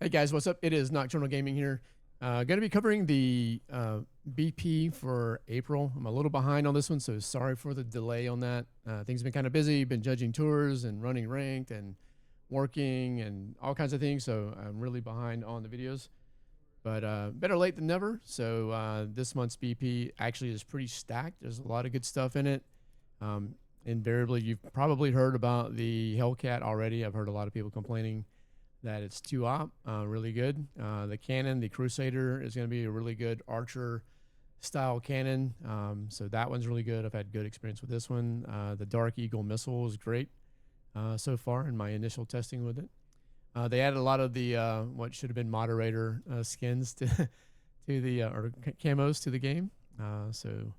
Hey guys, what's up? It is Nocturnal Gaming here. Going to be covering the BP for April. I'm a little behind on this one, so sorry for the delay on that. Things have been kind of busy. Been judging tours and running ranked and working and all kinds of things, so I'm really behind on the videos. But better late than never. So this month's BP actually is pretty stacked. There's a lot of good stuff in it. Invariably, you've probably heard about the Hellcat already. I've heard a lot of people complaining that it's too op, really good. The cannon, the Crusader, is going to be a really good archer style cannon. So that one's really good. I've had good experience with this one. The Dark Eagle missile is great so far in my initial testing with it. They added a lot of the what should have been moderator skins to the or camos to the game. So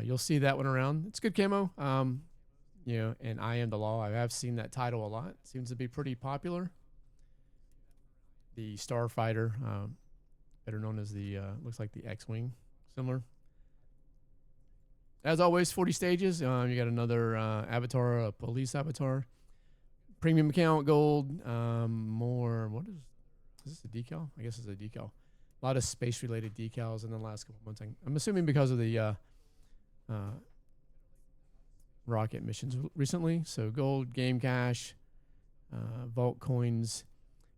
you'll see that one around. It's good camo. And I Am the Law. I have seen that title a lot. Seems to be pretty popular. The Starfighter, better known as the, looks like the X-Wing, similar. As always, 40 stages. You got another avatar, a police avatar. Premium account, gold, more, what is this a decal? I guess it's a decal. A lot of space-related decals in the last couple months. I'm assuming because of the rocket missions recently. So gold, game cash, vault coins.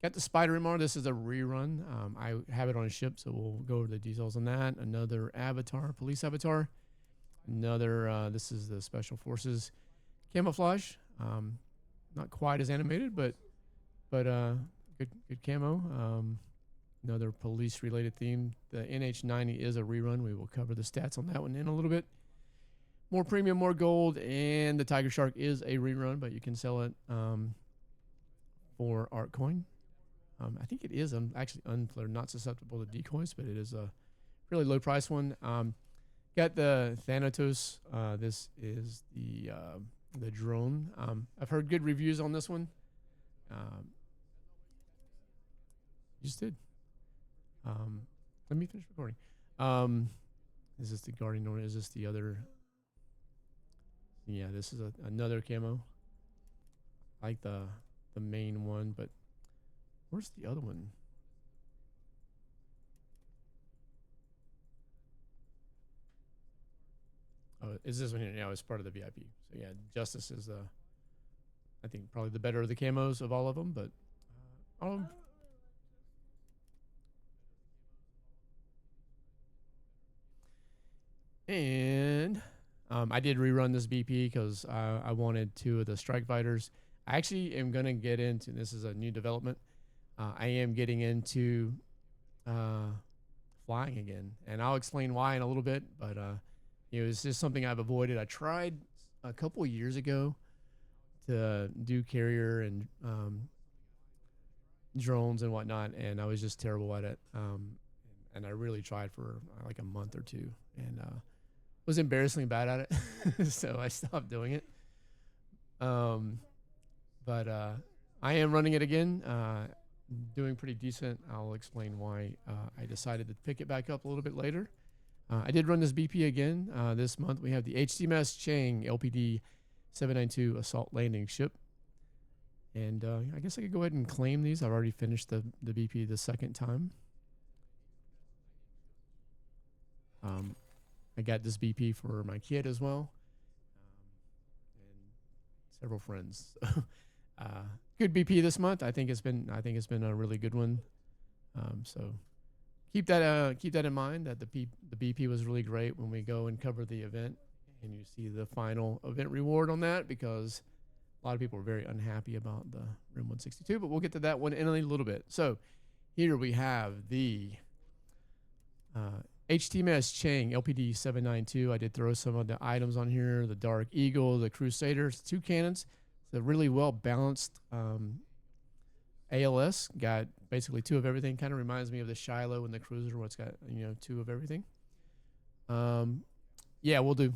Got the Spider MR. This is a rerun. I have it on a ship, so we'll go over the details on that. Another avatar, police avatar. Another, this is the Special Forces camouflage. Not quite as animated, but good camo. Another police-related theme. The NH90 is a rerun. We will cover the stats on that one in a little bit. More premium, more gold, and the Tiger Shark is a rerun, but you can sell it for art coin. I think it is actually not susceptible to decoys, but it is a really low price one. Got the Thanatos. This is the drone. I've heard good reviews on this one. Just did. Let me finish recording. Is this the Guardian or is this the other? Yeah, this is another camo. I like the main one, but where's the other one? Oh, is this one here? Yeah, it's part of the VIP. So yeah, Justice is I think probably the better of the camos of all of them, but and I did rerun this BP because I wanted two of the strike fighters. I actually am gonna get into, this is a new development. I am getting into flying again, and I'll explain why in a little bit. But it's just something I've avoided. I tried a couple years ago to do carrier and drones and whatnot, and I was just terrible at it. And I really tried for like a month or two, and was embarrassingly bad at it, so I stopped doing it. But I am running it again. Doing pretty decent. I'll explain why I decided to pick it back up a little bit later. I did run this BP again. This month we have the HTMS Chang LPD 792 Assault Landing Ship. And I guess I could go ahead and claim these. I've already finished the BP the second time. I got this BP for my kid as well. And several friends. Good BP this month. I think it's been a really good one. So keep that in mind that the BP was really great when we go and cover the event and you see the final event reward on that, because a lot of people are very unhappy about the RIM 162, but we'll get to that one in a little bit. So here we have the HTMS Chang LPD 792. I did throw some of the items on here. The Dark Eagle, the Crusaders, 2 cannons. It's a really well balanced ALS. Got basically 2 of everything. Kind of reminds me of the Shiloh and the Cruiser, where it's got 2 of everything. Yeah, we'll do.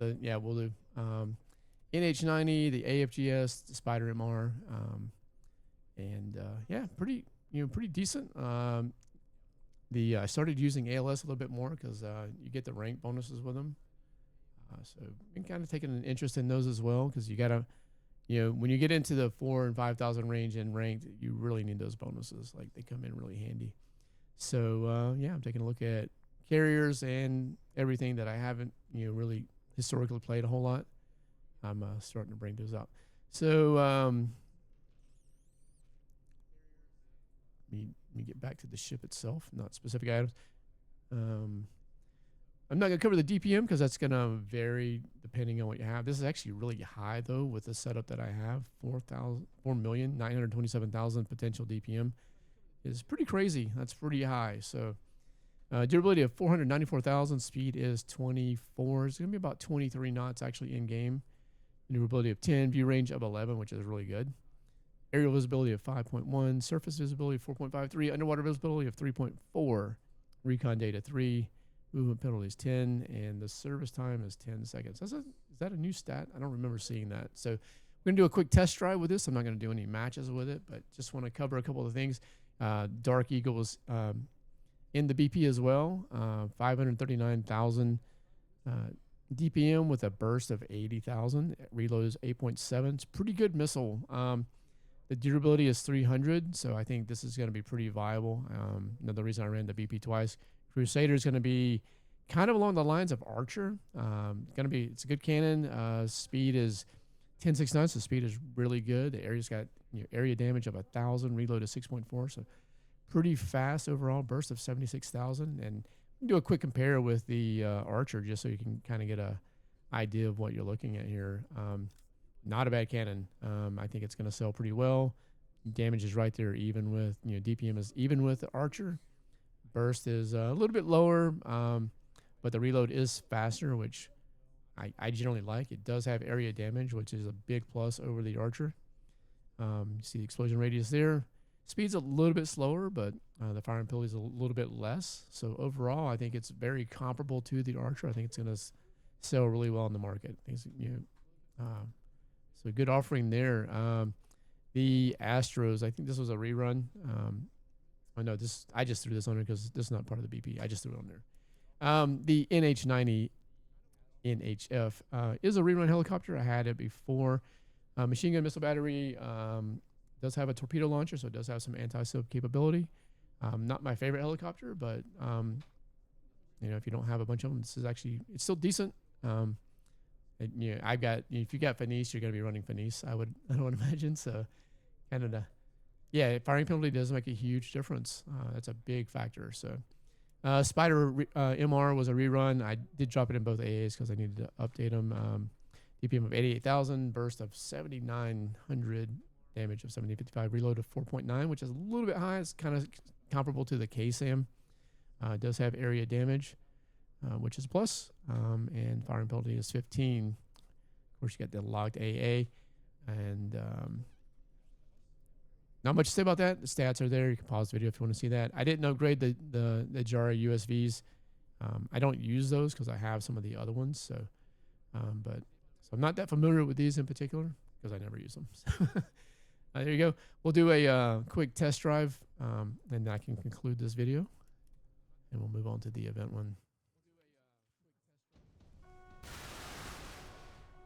NH90, the AFGS, the Spider MR, and yeah, pretty decent. I started using ALS a little bit more because you get the rank bonuses with them. So been kind of taking an interest in those as well, because you gotta when you get into the 4 and 5,000 range in ranked, you really need those bonuses. Like they come in really handy. So yeah, I'm taking a look at carriers and everything that I haven't really historically played a whole lot. I'm starting to bring those out. So let me get back to the ship itself, not specific items. I'm not going to cover the DPM because that's going to vary depending on what you have. This is actually really high, though, with the setup that I have. 4,927,000 potential DPM is pretty crazy. That's pretty high. So durability of 494,000. Speed is 24. It's going to be about 23 knots actually in game. Maneuverability of 10. View range of 11, which is really good. Aerial visibility of 5.1. Surface visibility of 4.53. Underwater visibility of 3.4. Recon data 3. Movement penalty is 10, and the service time is 10 seconds. Is that a new stat? I don't remember seeing that. So we're going to do a quick test drive with this. I'm not going to do any matches with it, but just want to cover a couple of things. Dark Eagle was in the BP as well. 539,000 DPM with a burst of 80,000. Reload is 8.7. It's a pretty good missile. The durability is 300, so I think this is going to be pretty viable. Another reason I ran the BP twice. Crusader is going to be kind of along the lines of Archer. It's a good cannon. Speed is 1069, so speed is really good. The area's got area damage of 1,000, reload is 6.4, so pretty fast overall. Burst of 76,000, and do a quick compare with the Archer just so you can kind of get a idea of what you're looking at here. Not a bad cannon. I think it's going to sell pretty well. Damage is right there, even with DPM is even with the Archer. Burst is a little bit lower, but the reload is faster, which I generally like. It does have area damage, which is a big plus over the Archer. You see the explosion radius there. Speed's a little bit slower, but the firing penalty is a little bit less. So overall, I think it's very comparable to the Archer. I think it's going to sell really well in the market. So good offering there. The Astros, I think this was a rerun. I know this. I just threw this on there because this is not part of the BP. I just threw it on there. The NH-90 NHF is a rerun helicopter. I had it before. Machine gun missile battery does have a torpedo launcher, so it does have some anti-sub capability. Not my favorite helicopter, but if you don't have a bunch of them, this is actually it's still decent. I've got if you got Finis, you're going to be running Finis. I would imagine so. Canada. Yeah, firing penalty does make a huge difference. That's a big factor. So, Spider MR was a rerun. I did drop it in both AAs because I needed to update them. DPM of 88,000, burst of 7,900, damage of 7,055, reload of 4.9, which is a little bit high. It's kind of comparable to the KSAM. It does have area damage, which is a plus, and firing penalty is 15. Of course, you got the logged AA, and not much to say about that. The stats are there. You can pause the video if you want to see that. I didn't upgrade the Jara USVs. I don't use those because I have some of the other ones. So I'm not that familiar with these in particular because I never use them. There you go. We'll do a quick test drive, and I can conclude this video, and we'll move on to the event one.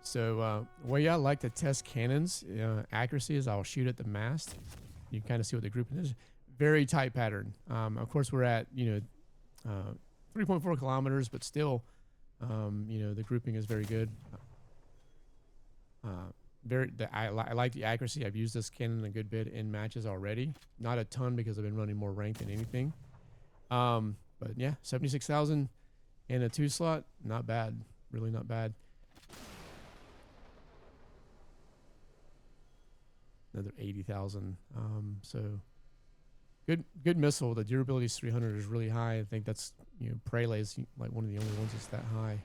So the way I like to test cannons accuracy is I'll shoot at the mast. You can kind of see what the grouping is. Very tight pattern. Of course, we're at 3.4 kilometers, but still, the grouping is very good. I like the accuracy. I've used this cannon a good bit in matches already. Not a ton because I've been running more ranked than anything. But yeah, 76,000 in a 2 slot, not bad. Really not bad. Another 80,000. So good missile. The durability is 300 is really high. I think that's Prele is like one of the only ones that's that high.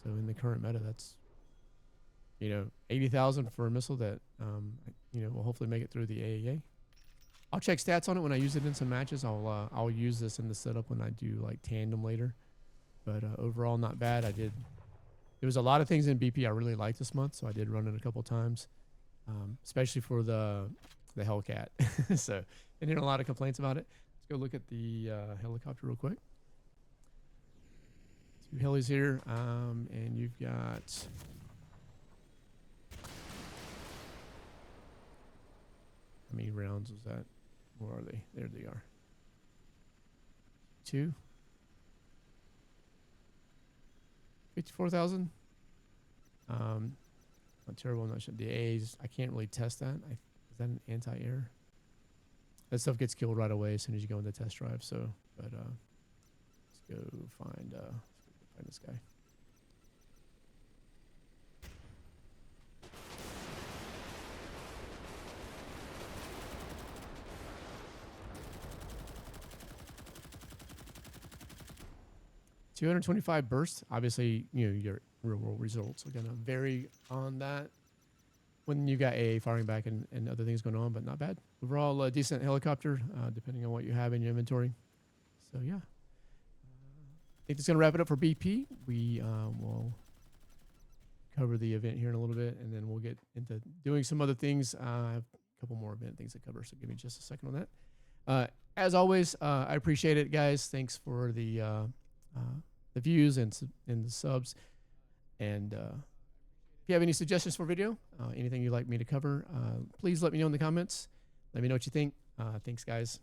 So in the current meta, that's 80,000 for a missile that will hopefully make it through the AAA. I'll check stats on it when I use it in some matches. I'll use this in the setup when I do like tandem later. But overall, not bad. There was a lot of things in BP I really liked this month, so I did run it a couple times. Especially for the Hellcat. So, been hearing a lot of complaints about it. Let's go look at the helicopter real quick. 2 helis here, and you've got How many rounds was that? Where are they? There they are. 2. 54,000. Not terrible. I'm not sure. The A's, I can't really test that. Is that an anti-air? That stuff gets killed right away as soon as you go into test drive. So, but let's go find this guy. $225 burst. Obviously, your real world results are gonna vary on that when you got AA firing back and other things going on, but not bad. Overall, a decent helicopter, depending on what you have in your inventory. So yeah, I think that's gonna wrap it up for BP. We will cover the event here in a little bit, and then we'll get into doing some other things. I have a couple more event things to cover, so give me just a second on that. As always, I appreciate it, guys. Thanks for the views and the subs. And if you have any suggestions for video, anything you'd like me to cover, please let me know in the comments. Let me know what you think. Thanks, guys.